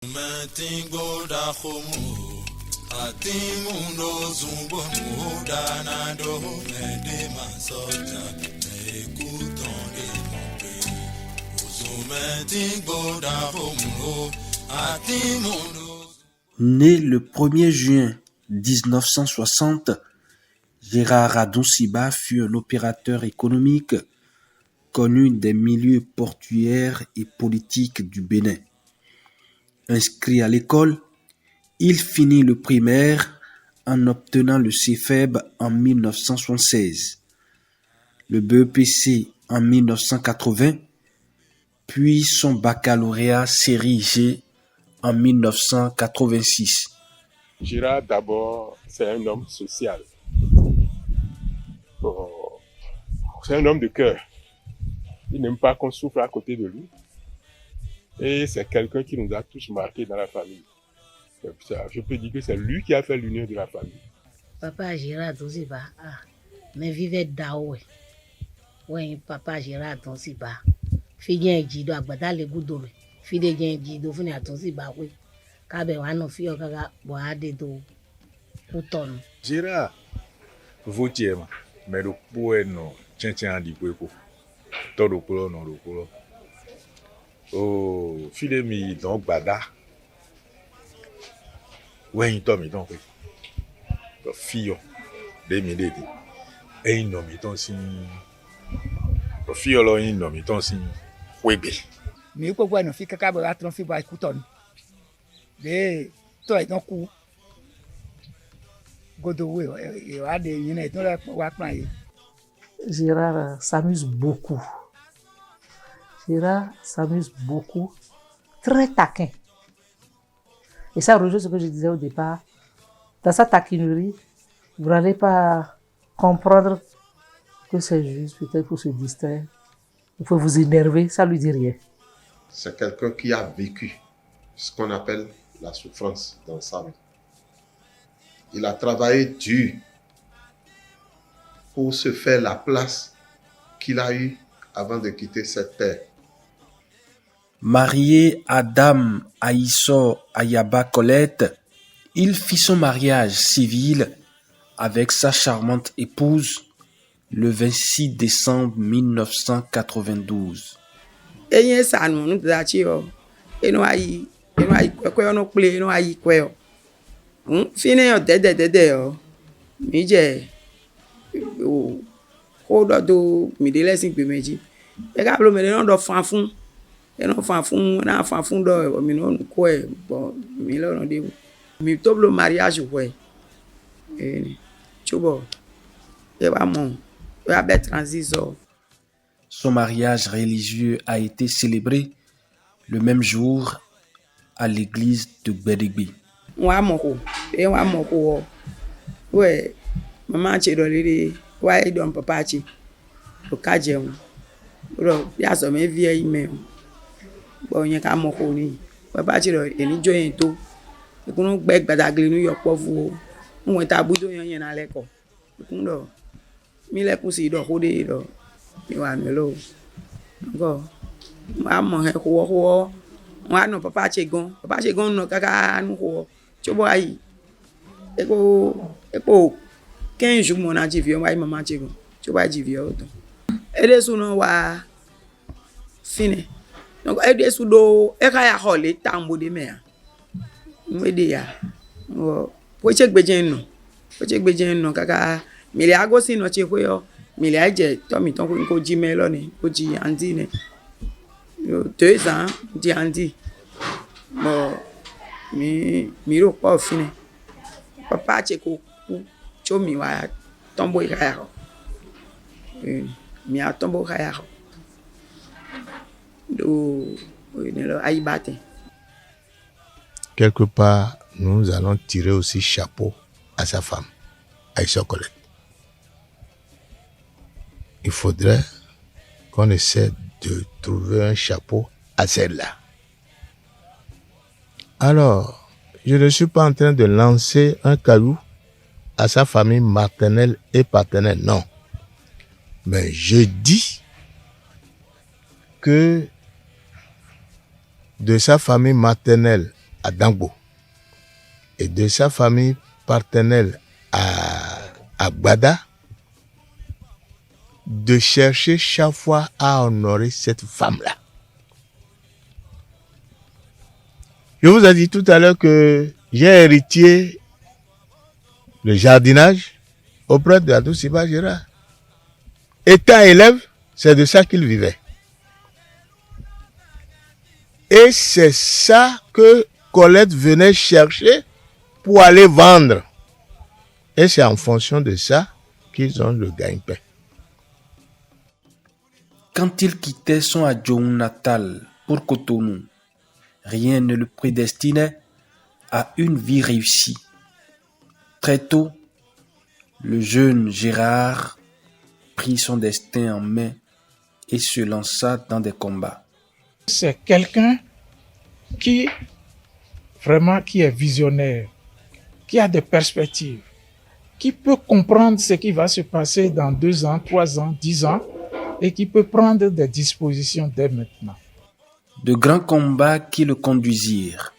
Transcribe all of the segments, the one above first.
Né le 1er juin 1960, Gérard Adounciba fut un opérateur économique connu des milieux portuaires et politiques du Bénin. Inscrit à l'école, il finit le primaire en obtenant le CFEB en 1976, le BEPC en 1980, puis son baccalauréat série G en 1986. Gérard, d'abord, c'est un homme social. C'est un homme de cœur. Il n'aime pas qu'on souffre à côté de lui. Et c'est quelqu'un qui nous a tous marqués dans la famille. Je peux dire que c'est lui qui a fait l'union de la famille. Papa Gérard Adounciba, mais vivait d'Aoué. Oui, papa Gérard Adounciba. Fille Gido Agbada le Goudou. Fille Gido Fune Adounciba, oui. Kabe wano fiyo kaka boade do kuton. Gérard, votier ma, mais le poe no, tien di poeko. Todo kulo no do kulo. Oh, file mi donc bada. Ouais, to mi donc. To fiyo de mi de. E no mi ton sin. To fiyo lo in no mi ton sin. Webe. Mi ko bueno fi kaka bo atron fi ba kuton. De to e don ku Godowe e wa de yin e ton la wa plan yi. Gérard s'amuse beaucoup. Gérard s'amuse beaucoup, très taquin. Et ça rejoint ce que je disais au départ. Dans sa taquinerie, vous n'allez pas comprendre que c'est juste peut-être pour se distraire. Vous pouvez vous énerver, ça lui dit rien. C'est quelqu'un qui a vécu ce qu'on appelle la souffrance dans sa vie. Il a travaillé dur pour se faire la place qu'il a eue avant de quitter cette terre. Marié à Dame Aïsso Ayaba Colette, il fit son mariage civil avec sa charmante épouse le 26 décembre 1992. Enye sanu nu dachi o. Eno ayi kwe no ple eno ayi kwe o. Fine yo dede o. Mi je o ko do mi de lesin pe meji. E ka blo me no do fanfun. E no fanfun do mi no ko e bo mi lo no de. Mi to blo mariage we. Chubo. E wa mon. E wa be transition. Son mariage religieux a été célébré le même jour à l'église de Gbedegbe. Wa moko we mama che do lele wa e don papa che o ka jeun ro ya so me vie ime bo yen ka moko ni papa che do eni jo yen to ikunu gbe gbadagle nu yo povu o won ta budo yen na leko ikun do mi le kun si do ko de do mi wa mi lo go ma mo he ko wa no papa che gon no kaka nu ko chobo ayi eko 15 jours mon a jivi wa mama che gon chobo jivi o to ede su no wa fine donc ede su do e ka ya hole tambo de me a mwede ya o po che gbeje no kaka mi le ago si no che ko yo mi le aje to mi ton ko ji me lo ni ko ji andi ne 2 ans di andi mo mi ro po fine papa che ko ku cho mi wa tombo ikaya ko mi a tombo kaya ko do ne lo ayi bate. Quelque part, nous allons tirer aussi chapeau à sa femme, Aïssa Colette. Il faudrait qu'on essaie de trouver un chapeau à celle-là. Alors, je ne suis pas en train de lancer un caillou à sa famille maternelle et paternelle, non. Mais je dis que de sa famille maternelle à Dangbo et de sa famille paternelle à Gbada, de chercher chaque fois à honorer cette femme-là. Je vous ai dit tout à l'heure que j'ai hérité le jardinage auprès de Adouciba Gérard. Étant élève, c'est de ça qu'il vivait. Et c'est ça que Colette venait chercher pour aller vendre. Et c'est en fonction de ça qu'ils ont le gagne-pain. Quand il quittait son adjoint natal pour Cotonou, rien ne le prédestinait à une vie réussie. Très tôt, le jeune Gérard prit son destin en main et se lança dans des combats. C'est quelqu'un qui est visionnaire, qui a des perspectives, qui peut comprendre ce qui va se passer dans 2 ans, 3 ans, 10 ans, et qui peut prendre des dispositions dès maintenant. De grands combats qui le conduisirent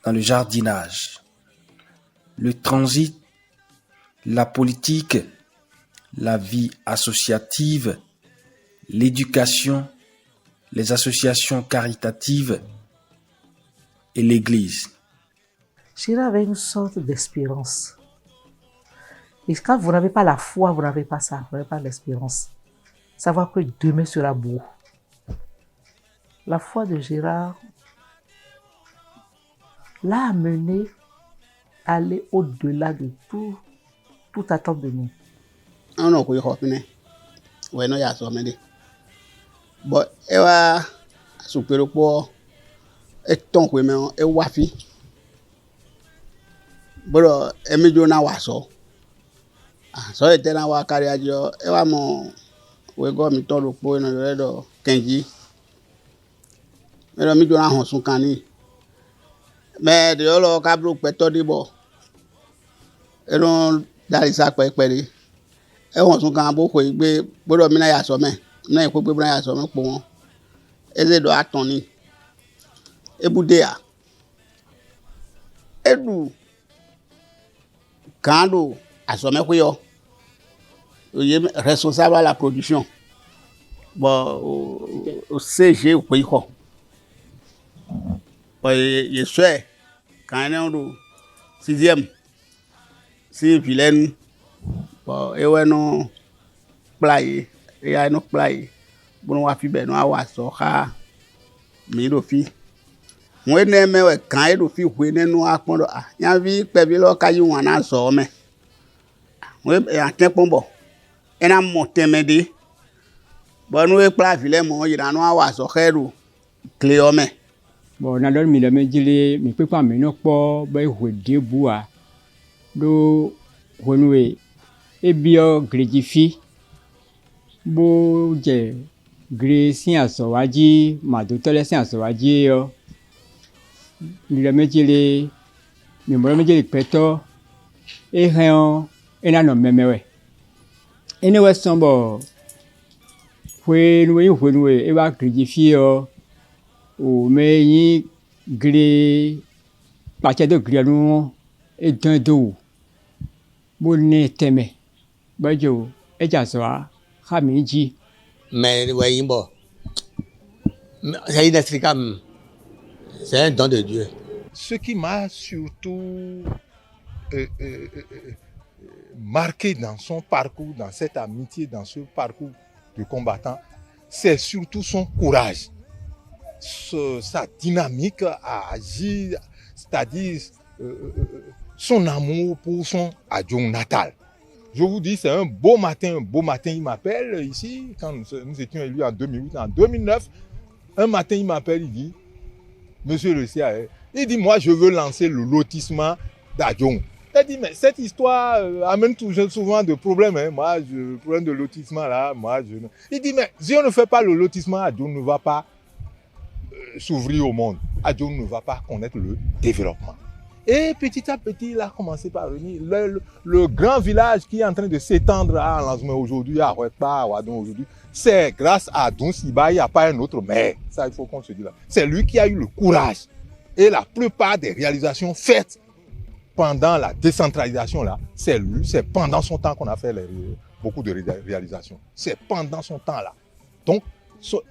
dans le jardinage, le transit, la politique, la vie associative, l'éducation, les associations caritatives et l'Église. Gérard avait une sorte d'espérance. Et quand vous n'avez pas la foi, vous n'avez pas ça, vous n'avez pas l'espérance. Savoir que demain sera beau. La foi de Gérard l'a amené à aller au-delà de toute attente de nous. On a eu une ouais, non, il y a ça, mais bon, et va super pour et ton que mais et wafi. Bon, et me jona waso. Ah, so était na wa carrière jo, et va mon we go mi ton pour no redo kenji. Mais mi jona hon sun kan ni. Mais de lo ka bro peto di bo. E don dari sa pepere. E won sun kan bo ko igbe gboro mi na ya so me na e ko gbe na ya so me po won eze do aton ni ebude a edu kando aso me ko yo oye responsable à la production bon au CG ko iko ye swe kan na do 6e si vilaine bon e we no play e ai no play bon wa fi be no awa so ha mi do fi won ne me we kan e do fi hwe nenu apon do yan vi pe bi lo ka yi won na so me we ya tepon bo e na mo temede bon we play vile mo yi na no awa so heru clear me bon na do mi le mejile mi pe pa mi no po be hwe de bua do honwe ebio grejifi bo je gre sin asowaji madotole sin asowaji yo mi le mejele peto e hen ena no memewe anyway sombo honwe e ba grejifi yo o me yin gre pache do gre nu e dan do bonne teme bajo eja so a khamiji mais ouais bon c'est inexplicable, c'est un don de Dieu. Ce qui m'a surtout marqué dans son parcours, dans cette amitié, dans ce parcours de combattant, c'est surtout son courage, sa dynamique à agir, c'est-à-dire son amour pour son adjoint natal. Je vous dis, c'est un beau matin, il m'appelle ici, quand nous étions élus en 2008, en 2009, un matin il m'appelle, il dit, monsieur le CAE, il dit, moi je veux lancer le lotissement d'adjoint. Il dit, mais cette histoire amène toujours souvent de problèmes, hein. Moi, le problème de lotissement là, il dit, mais si on ne fait pas le lotissement, adjoint ne va pas s'ouvrir au monde, adjoint ne va pas connaître le développement. Et petit à petit, il a commencé par venir. Le grand village qui est en train de s'étendre à Lanzoume aujourd'hui, à Ouekpa, à Ouadon aujourd'hui, c'est grâce à Adounciba, il n'y a pas un autre maire. Ça, il faut qu'on se dise là. C'est lui qui a eu le courage Et la plupart des réalisations faites pendant la décentralisation, là, c'est pendant son temps qu'on a fait beaucoup de réalisations. C'est pendant son temps, là. Donc,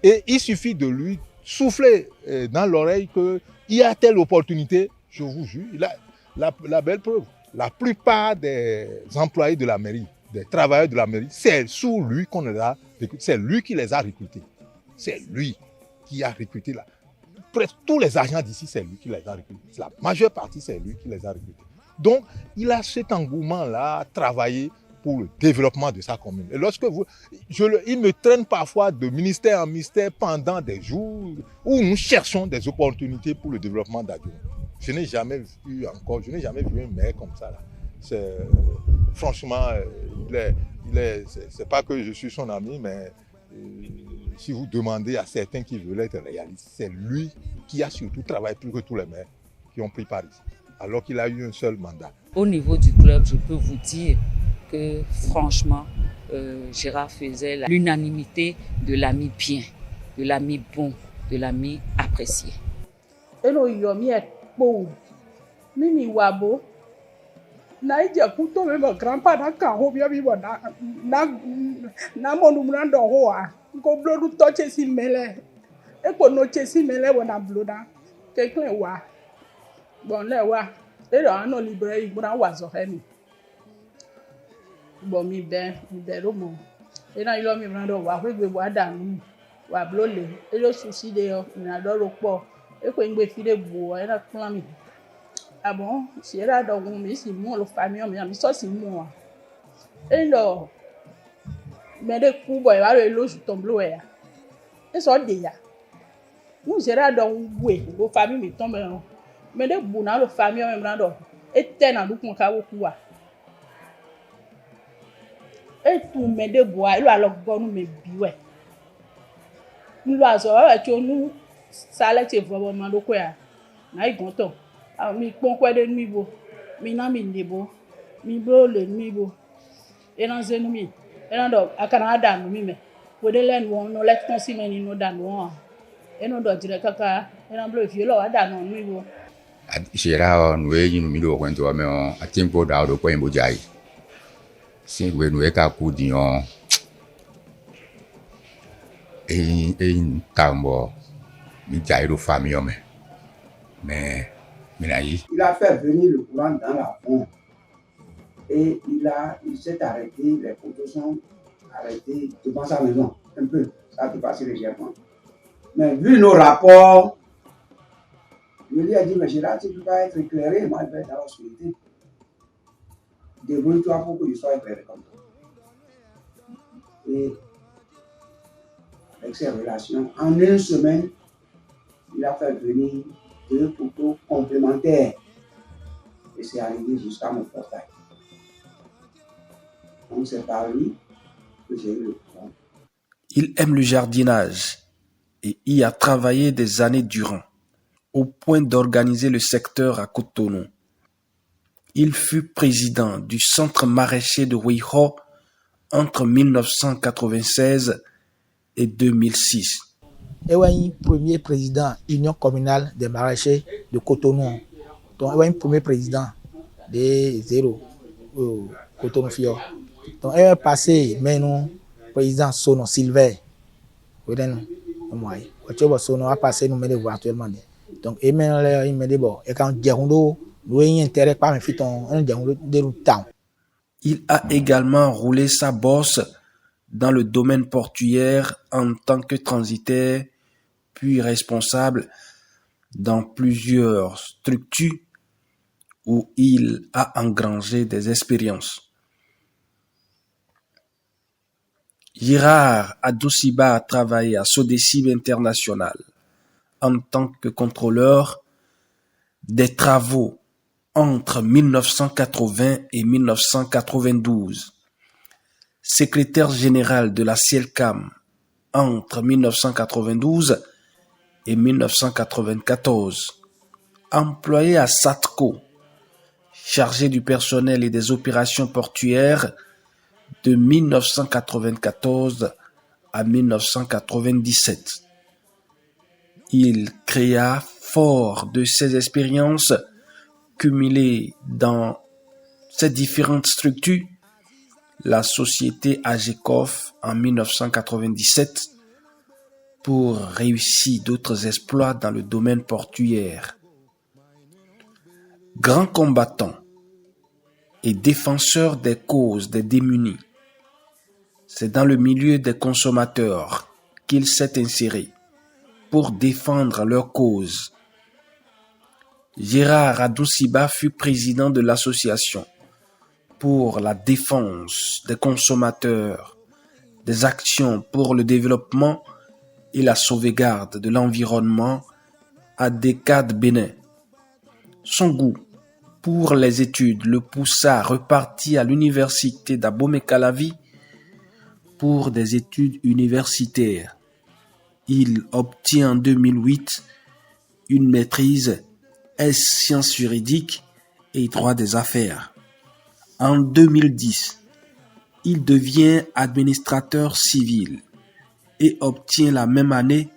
et il suffit de lui souffler dans l'oreille qu'il y a telle opportunité, je vous jure, il a la belle preuve. La plupart des employés de la mairie, des travailleurs de la mairie, c'est sous lui qu'on les a recrutés. C'est lui qui les a recrutés. C'est lui qui a recruté là. Presque tous les agents d'ici, c'est lui qui les a recrutés. La majeure partie, c'est lui qui les a recrutés. Donc, il a cet engouement-là à travailler pour le développement de sa commune. Et lorsque il me traîne parfois de ministère en ministère pendant des jours où nous cherchons des opportunités pour le développement d'Adjoum. Je n'ai jamais vu un maire comme ça, là. Franchement, c'est pas que je suis son ami, mais si vous demandez à certains qui veulent être réalistes, c'est lui qui a surtout travaillé plus que tous les maires qui ont pris Paris, alors qu'il a eu un seul mandat. Au niveau du club, je peux vous dire que franchement, Gérard faisait l'unanimité de l'ami bien, de l'ami bon, de l'ami apprécié. Mimi wabo na ije kuto me mo grandpa na ka ho bia bi na monu mrando ho a ko blodu to chesi mele e ko no chesi mele wona bloda ke kle wa bon le wa e do ano libre igbona wa zo hemi bon mi be ro mo e na ilo mi mrando wa we gbe wa danu wa blole e lo susi de yo na do ro po e ko ngbe fi de gbo e na plan mi. Ah bon, si era donc mais si moi le famille mais ça c'est moi. Et non. Mais de coup boy va le loge tombe là. Et ça déjà. Nous era donc oui, le famille me tombe. Mais de bouna le famille même là et tena du kon ka woku wa. Et tout mais de bois, il a le bon me biwe. Nous la so wa ti onu sale ti vraiment lo ko ya. Na igonto. Mi ponkwe de nuibo, mi na mi nebo, mi bro le nuibo. E nan zenu mi, e nan do akana danu mi me. Wode len won no let konsi meni no danu won. E non do dire kaka, e nan blo fi lo danu nuibo. Gérard nous nous mi do kwento me on atimpo da do ko imbo jai. Sin we nous e ka ku dion. E tambo mi jai do famille me. Mais il a fait venir le courant dans la pompe et il s'est arrêté, les poteaux sont arrêtés devant sa maison, un peu, ça a dépassé légèrement. Mais vu nos rapports, je lui ai dit, mais Gérard, tu ne peux pas être éclairé, moi je vais être dans l'obscurité. Débrouille-toi pour que je sois éclairé comme ça. Et avec ses relations, en une semaine, il a fait venir 2 poteaux complémentaires et c'est arrivé jusqu'à mon portail. Donc c'est par lui que j'ai eu le courant. Il aime le jardinage et y a travaillé des années durant, au point d'organiser le secteur à Cotonou. Il fut président du centre maraîcher de Huiho entre 1996 et 2006. Il premier président Union communale des maraîchers de Cotonou. Donc, il premier président de Zéro Cotonou Fio. Donc, il est passé maintenant président Sono Sylvain. Vous voyez, nous Sono a passé nous mettons actuellement. Donc, il me dit bon, et quand Djeroundo, nous avons intérêt par mes filles, on de temps. Il a également roulé sa bosse dans le domaine portuaire en tant que transitaire, puis responsable dans plusieurs structures où il a engrangé des expériences. Gérard Adouciba a travaillé à Sodecib International en tant que contrôleur des travaux entre 1980 et 1992. Secrétaire général de la Cielcam entre 1992 et 1994. Employé à Satco, chargé du personnel et des opérations portuaires de 1994 à 1997. Il créa Fort de ses expériences cumulées dans ces différentes structures, la société AGECOF en 1997 pour réussir d'autres exploits dans le domaine portuaire. Grand combattant et défenseur des causes des démunis, c'est dans le milieu des consommateurs qu'il s'est inséré pour défendre leurs causes. Gérard Adouciba fut président de l'association pour la défense des consommateurs, des actions pour le développement et la sauvegarde de l'environnement à Decade Bénin. Son goût pour les études le poussa à repartir à l'université d'Abomey-Calavi pour des études universitaires. Il obtient en 2008 une maîtrise en sciences juridiques et droit des affaires. En 2010, il devient administrateur civil et obtient la même année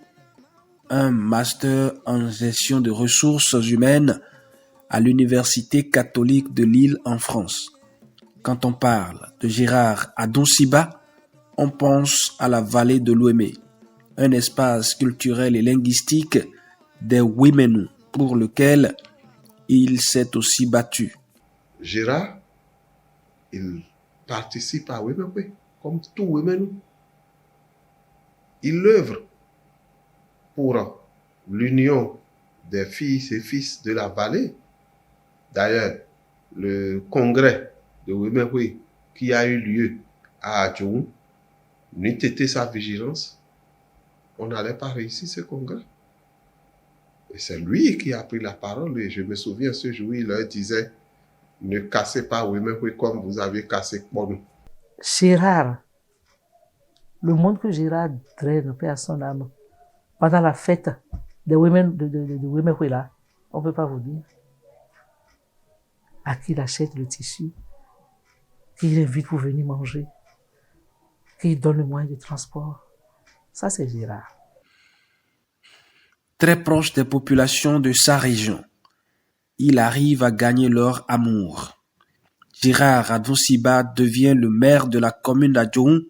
un master en gestion de ressources humaines à l'Université catholique de Lille en France. Quand on parle de Gérard Adouciba, on pense à la vallée de l'Ouémé, un espace culturel et linguistique des Ouéménous pour lequel il s'est aussi battu. Gérard, il participe à Ouémé, comme tout Ouéménou. Il œuvre pour l'union des filles et fils de la vallée. D'ailleurs, le congrès de Ouémé qui a eu lieu à Adjoum, n'eût été sa vigilance, on n'allait pas réussir ce congrès. Et c'est lui qui a pris la parole. Et je me souviens ce jour, il leur disait, ne cassez pas Ouémé comme vous avez cassé Kponou. Gérard, le monde que Gérard draine, paix à son âme, pendant la fête de Ouémé là, on ne peut pas vous dire à qui il achète le tissu, qui il invite pour venir manger, qui il donne le moyen de transport. Ça, c'est Gérard. Très proche des populations de sa région, il arrive à gagner leur amour. Gérard Adouciba devient le maire de la commune d'Adjoum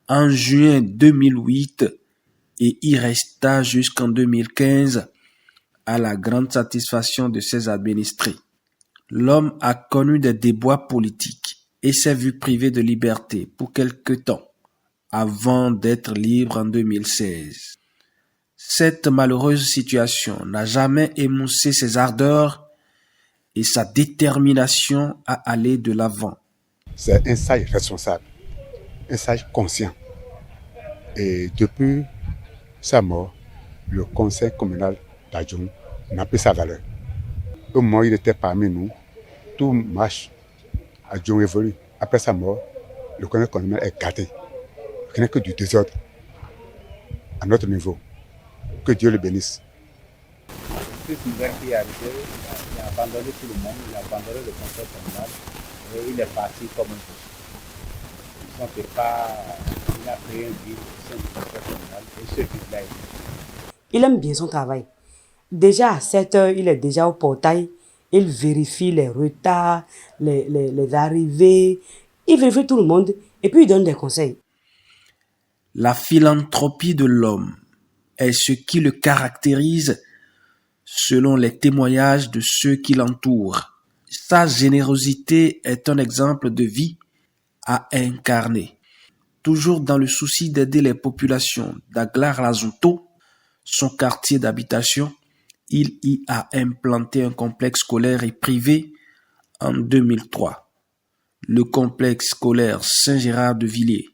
en juin 2008 et y resta jusqu'en 2015 à la grande satisfaction de ses administrés. L'homme a connu des déboires politiques et s'est vu privé de liberté pour quelque temps avant d'être libre en 2016. Cette malheureuse situation n'a jamais émoussé ses ardeurs et sa détermination à aller de l'avant. C'est un sage responsable, un sage conscient. Et depuis sa mort, le conseil communal d'Adjoum n'a plus sa valeur. Au moment où il était parmi nous, tout marche. Adjoum évolue. Après sa mort, le conseil communal est gâté. Il n'y a que du désordre à notre niveau. Que Dieu le bénisse. Depuis qu'il est arrivé, il a abandonné tout le monde, il a abandonné le conseil communal et il est parti comme un fou. Il a créé un vide au sein du conseil communal et ce vide-là il aime bien son travail. Déjà à 7 heures, il est déjà au portail. Il vérifie les retards, les arrivées. Il vérifie tout le monde et puis il donne des conseils. La philanthropie de l'homme est ce qui le caractérise selon les témoignages de ceux qui l'entourent. Sa générosité est un exemple de vie à incarner. Toujours dans le souci d'aider les populations d'Aglar-Lazouto, son quartier d'habitation, il y a implanté un complexe scolaire et privé en 2003. Le complexe scolaire Saint-Gérard de Villiers.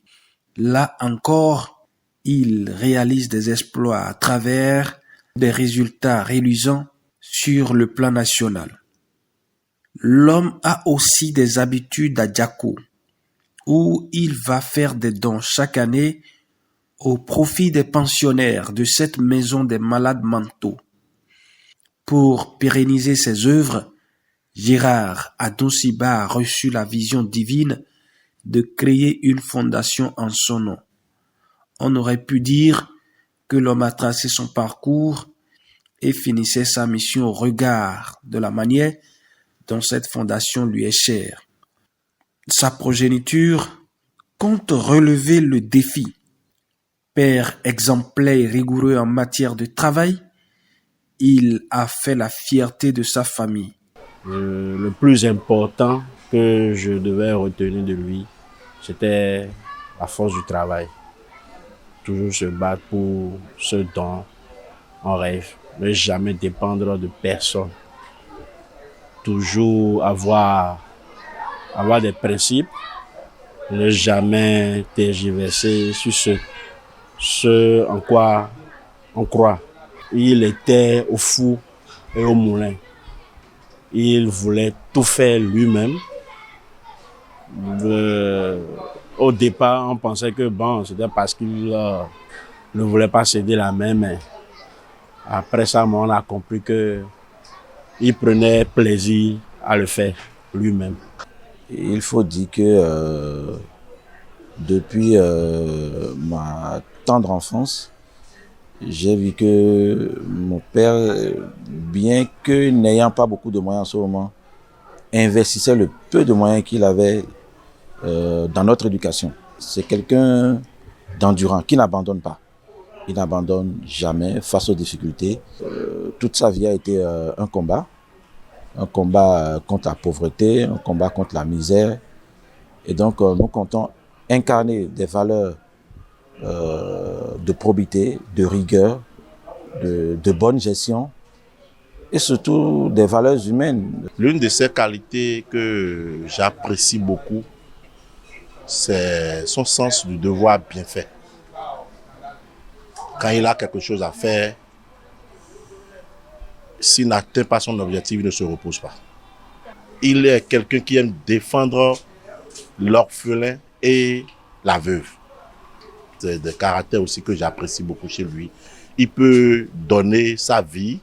Là encore, il réalise des exploits à travers des résultats reluisants sur le plan national. L'homme a aussi des habitudes à Djako, où il va faire des dons chaque année au profit des pensionnaires de cette maison des malades mentaux. Pour pérenniser ses œuvres, Gérard Adouciba a reçu la vision divine de créer une fondation en son nom. On aurait pu dire que l'homme a tracé son parcours et finissait sa mission au regard de la manière dont cette fondation lui est chère. Sa progéniture compte relever le défi. Père exemplaire et rigoureux en matière de travail, il a fait la fierté de sa famille. Le plus important que je devais retenir de lui, c'était la force du travail. Toujours se battre pour ce dont on rêve. Ne jamais dépendre de personne. Toujours avoir des principes. Ne jamais tergiverser sur ce en quoi on croit. Il était au four et au moulin. Il voulait tout faire lui-même. Au départ, on pensait que c'était parce qu'il ne voulait pas céder la main, mais après ça, on a compris qu'il prenait plaisir à le faire lui-même. Il faut dire que depuis ma tendre enfance, j'ai vu que mon père, bien que n'ayant pas beaucoup de moyens en ce moment, investissait le peu de moyens qu'il avait dans notre éducation. C'est quelqu'un d'endurant, qui n'abandonne pas. Il n'abandonne jamais face aux difficultés. Toute sa vie a été un combat contre la pauvreté, un combat contre la misère. Et donc, nous comptons incarner des valeurs de probité, de rigueur, de bonne gestion et surtout des valeurs humaines. L'une de ses qualités que j'apprécie beaucoup, c'est son sens du devoir bien fait. Quand il a quelque chose à faire, s'il n'atteint pas son objectif, il ne se repose pas. Il est quelqu'un qui aime défendre l'orphelin et la veuve. C'est des caractères aussi que j'apprécie beaucoup chez lui. Il peut donner sa vie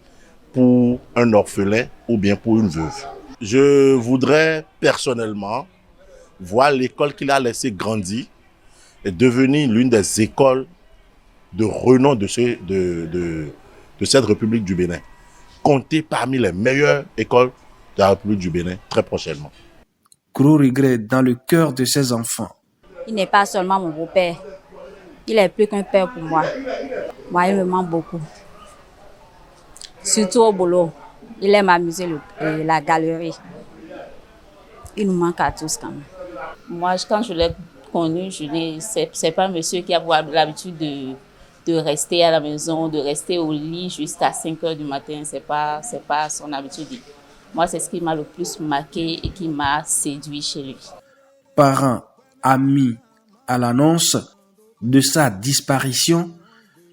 pour un orphelin ou bien pour une veuve. Je voudrais personnellement voir l'école qu'il a laissé grandir et devenir l'une des écoles de renom de cette République du Bénin. Compter parmi les meilleures écoles de la République du Bénin très prochainement. Gros regret dans le cœur de ses enfants. Il n'est pas seulement mon beau-père, il est plus qu'un père pour moi. Moi, il me manque beaucoup. Surtout au boulot, il aime amuser la galerie. Il nous manque à tous quand même. Moi, quand je l'ai connu, c'est pas un monsieur qui a l'habitude de rester à la maison, de rester au lit jusqu'à 5 heures du matin. C'est pas son habitude. Moi, c'est ce qui m'a le plus marqué et qui m'a séduit chez lui. Parents, amis, à l'annonce de sa disparition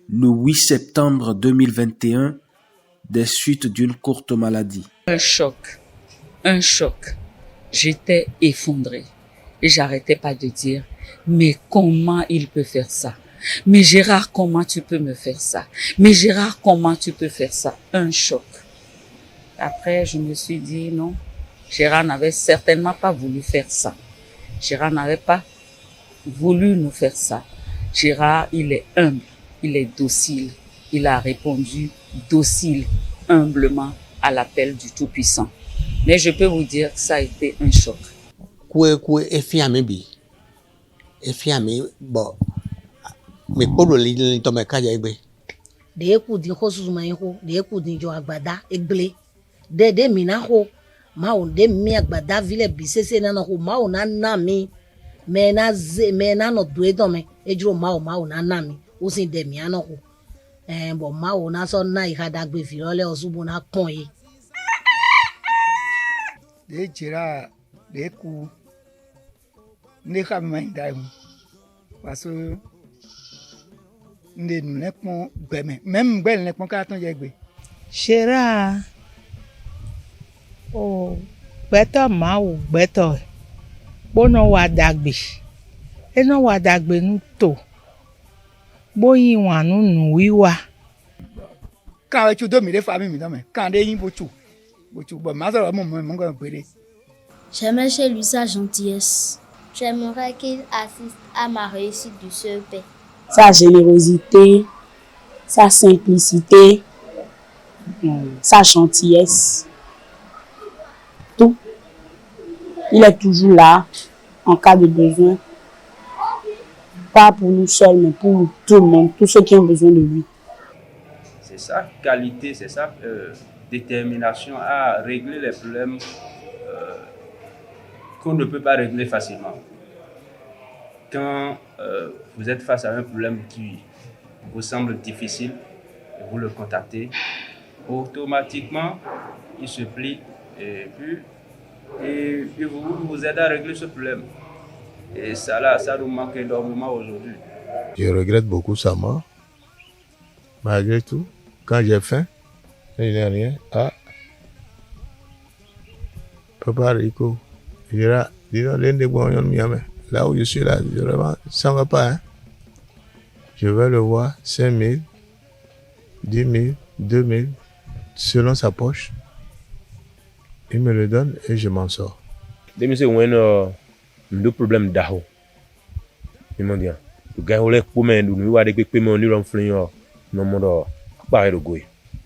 le 8 septembre 2021 des suites d'une courte maladie. Un choc. J'étais effondrée et j'arrêtais pas de dire, mais comment il peut faire ça? Mais Gérard, comment tu peux me faire ça? Mais Gérard, comment tu peux faire ça? Un choc. Après, je me suis dit non, Gérard n'avait certainement pas voulu faire ça. Gérard n'avait pas voulu nous faire ça. Gérard, il est humble, il est docile. Il a répondu docile, humblement à l'appel du Tout-Puissant. Mais je peux vous dire que ça a été un choc. Dede mina ho ma o de mi agbada vile bisese na ho ma o na mi me na no duedo me ejuro ma o na mi o sin de mi ana ho bo ma o na so na ihada gbe fi lole osubu na kon yi de jira de ku ne ka mai dai paso nde nu ne pon gbe me même gbe ne pon ka ton je gbe Gérard o gbẹ́tọ̀ máa wò gbẹ́tọ̀ gbóná wà dàgbé ẹná wà dàgbé ń tò bóyin wà nínú wíwà. káwọn ètò domire famille mi dọ́mẹ̀ káwọn dé yín bótú bọ̀ máa sọ̀rọ̀ mọ̀ nǹkan péré. J'aimais chez lui sa gentillesse. J'aimerais qu'il assiste à ma réussite du CEP. Sa générosité, sa simplicité, sa gentillesse, tout. Il est toujours là en cas de besoin. Pas pour nous seuls, mais pour tout le monde, tous ceux qui ont besoin de lui. C'est sa qualité, c'est sa détermination à régler les problèmes qu'on ne peut pas régler facilement. Quand vous êtes face à un problème qui vous semble difficile, et vous le contactez, automatiquement, il se plie et puis vous aide à régler ce problème. Et ça nous manque énormément aujourd'hui. Je regrette beaucoup sa mort. Malgré tout, quand j'ai faim, il n'y a rien. Ah, Papa Rico, il dira, dis-donc, là où je suis là, vraiment, ça ne va pas. Hein? Je vais le voir, 5 000, 10 000, 2 000, selon sa poche. Il me le donne et je m'en sors. Deux problèmes d'argent. Ils m'ont dit, le gars, il est pour moi, nous avons des paiements, nous avons fait un monde pareil de goût.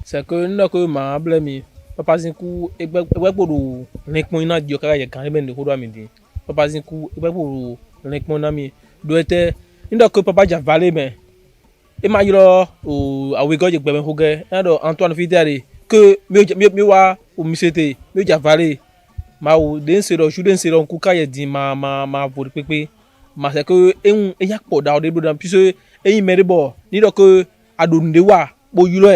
C'est que nous avons ma blâme. Papa Zinkou, et pour l'incmoina de Yokara, il y a quand même de Kodo Amidi. Papa Zinkou, et pour l'incmoina, doit être une que papa j'ai valé, mais et ma yoro ou à Wigo, j'ai bien hogué, Antoine Fidari, que mieux wa ou misete, mieux j'ai valé. Ma ou den se do juden se do kuka ye di ma vori pepe ma se que e yak po da o de bro puisque e mere bo ni do que adonde wa bo yulo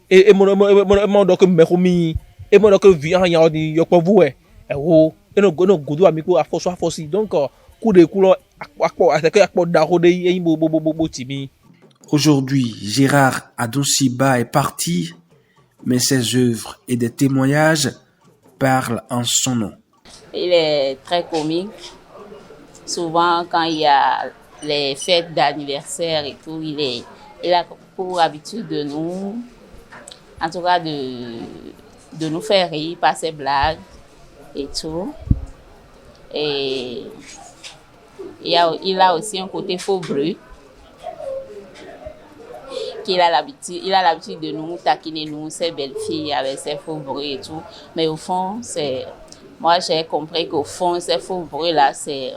e mo do que me komi e mo do que vi an ya di yo po vu e wo e no godo ami ko afosi donc coup de couleur akpo se que akpo da o de e bo timi. Aujourd'hui, Gérard Adonsiba est parti, mais ses œuvres et des témoignages parle en son nom. Il est très comique. Souvent, quand il y a les fêtes d'anniversaire et tout, il a pour habitude de nous, en tout cas de nous faire rire par ses blagues et tout. Et il a aussi un côté faubreux. Il a l'habitude de nous taquiner, nous, ces belles filles avec ses faux bruits et tout. Mais au fond, moi j'ai compris qu'au fond, ces faux bruits-là, c'est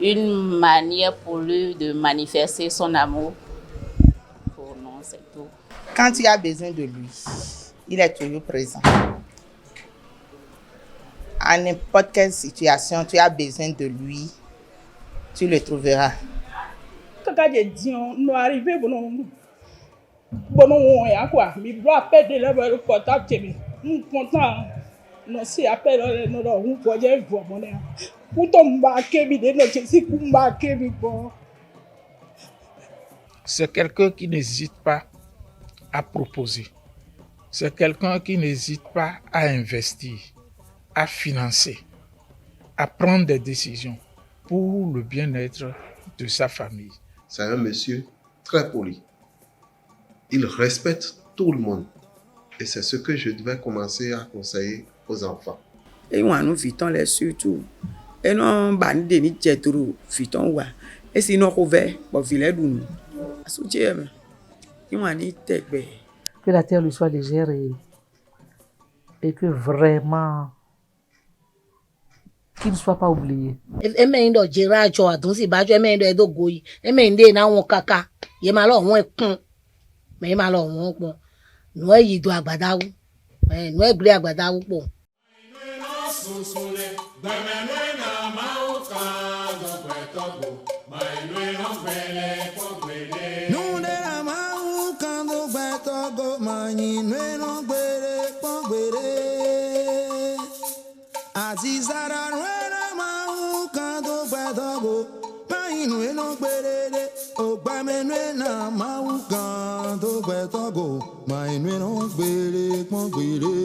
une manière pour lui de manifester son amour pour nous, c'est tout. Quand tu as besoin de lui, il est toujours présent. À n'importe quelle situation, tu as besoin de lui, tu le trouveras. Quand j'ai dit, nous arrivons, bon, on quoi, mais doit perdre le portable, nous content, nous si appelle nous on voyait voir mon pour tomber de notre si combattre bon. C'est quelqu'un qui n'hésite pas à proposer. C'est quelqu'un qui n'hésite pas à investir, à financer, à prendre des décisions pour le bien-être de sa famille. C'est un monsieur très poli. Il respecte tout le monde. Et c'est ce que je devais commencer à conseiller aux enfants. Et nous vivons les surtout. Et nous bandés ni tchétourou vivons wa. Et si nous ouvert pour village nous. Soutien. Il m'a dit que la terre lui soit légère et que vraiment qu'il ne soit pas oublié. Emendo Gérard Joa donc si ba jo emendo edo goyi emende na won kaka ye ma lo won kun me ma lo won pon no yi do agbada wu no e gre agbada wu po. Azizara nuera mau canto petago painu no perere o bamenuena mau canto petago mainu no pere con pere